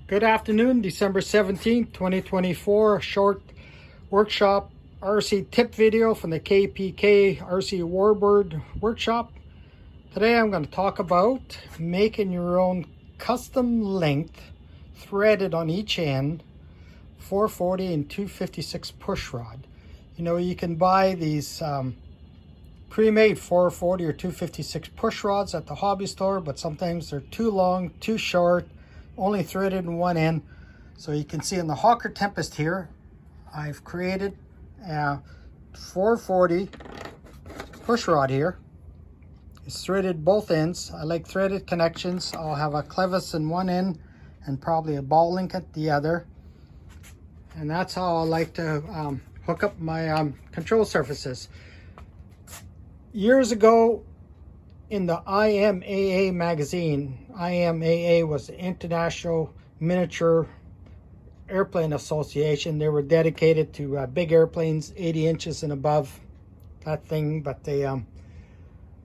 Good afternoon, December 17th, 2024. Short workshop RC tip video from the KPK RC Warbird workshop. Today I'm going to talk about making your own custom length threaded on each end 440 and 256 push rod. You know, you can buy these pre-made 440 or 256 push rods at the hobby store, but sometimes they're too long, too short, only threaded in one end. So you can see in the Hawker Tempest here, I've created a 440 push rod here. It's threaded both ends. I like threaded connections. I'll have a clevis in one end and probably a ball link at the other. And that's how I like to hook up my control surfaces. Years ago, in the IMAA magazine, IMAA was the International Miniature Airplane Association. They were dedicated to big airplanes, 80 inches and above, that thing. But they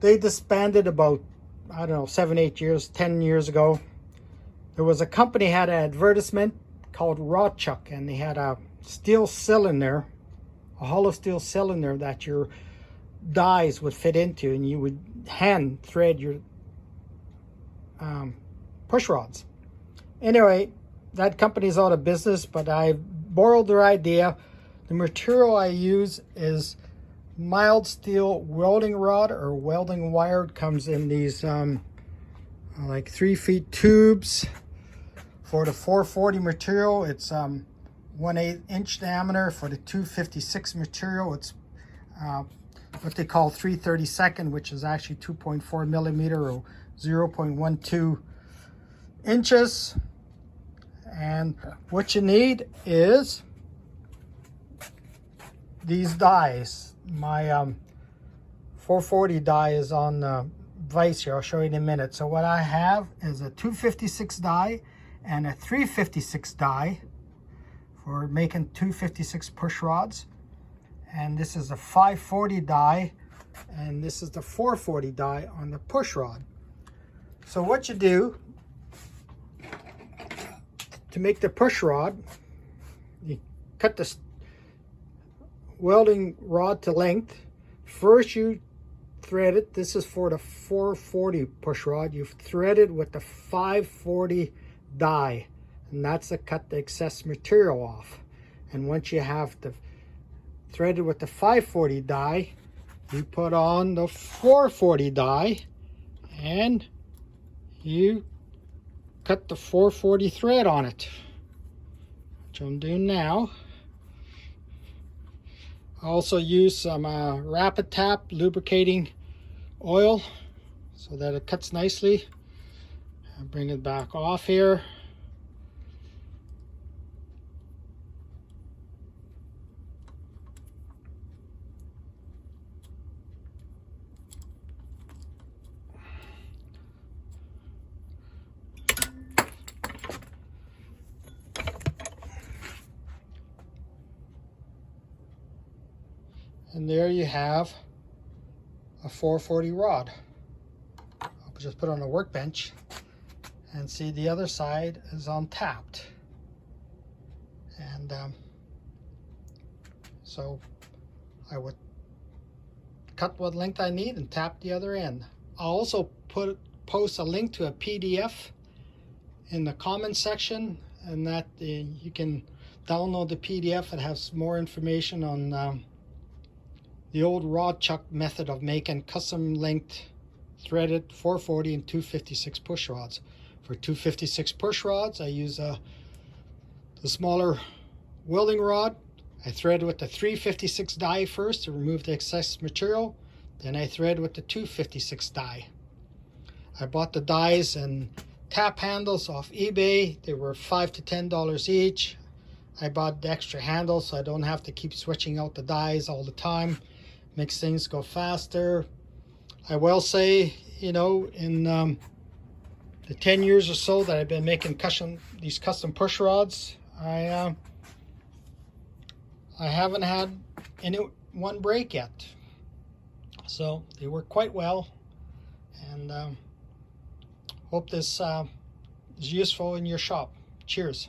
disbanded about, I don't know, 10 years ago. There was a company had an advertisement called RODCHUCK, and they had a steel cylinder, a hollow steel cylinder that your dies would fit into, and you would hand thread your push rods. Anyway, that company's out of business, but I borrowed their idea. The material I use is mild steel welding rod or welding wire. It comes in these like 3 feet tubes. For the 440 material, it's 1/8 inch diameter. For the 256 material, it's what they call 3/32, which is actually 2.4 millimeter or 0.12 inches. And what you need is these dies. My 440 die is on the vise here. I'll show you in a minute. So what I have is a 256 die and a 356 die for making 256 push rods. And this is a 540 die, and this is the 440 die on the push rod. So what you do to make the push rod, you cut the welding rod to length. First you thread it. This is for the 440 push rod. You thread it with the 540 die, and that's to cut the excess material off. And once you have the threaded with the 540 die, you put on the 440 die and you cut the 440 thread on it, which I'm doing now. I also use some Rapid Tap lubricating oil so that it cuts nicely. I'll bring it back off here. And there you have a 440 rod. I'll just put it on a workbench, and see the other side is untapped. And so I would cut what length I need and tap the other end. I'll also post a link to a PDF in the comments section, and that you can download the PDF. It has more information on the old RODCHUCK method of making custom length threaded 440 and 256 push rods. For 256 push rods, I use the smaller welding rod. I thread with the 356 die first to remove the excess material. Then I thread with the 256 die. I bought the dies and tap handles off eBay. They were $5 to $10 each. I bought the extra handles so I don't have to keep switching out the dies all the time. Makes things go faster. I will say, you know, in the 10 years or so that I've been making these custom push rods, I haven't had one break yet. So they work quite well, and hope this is useful in your shop. Cheers.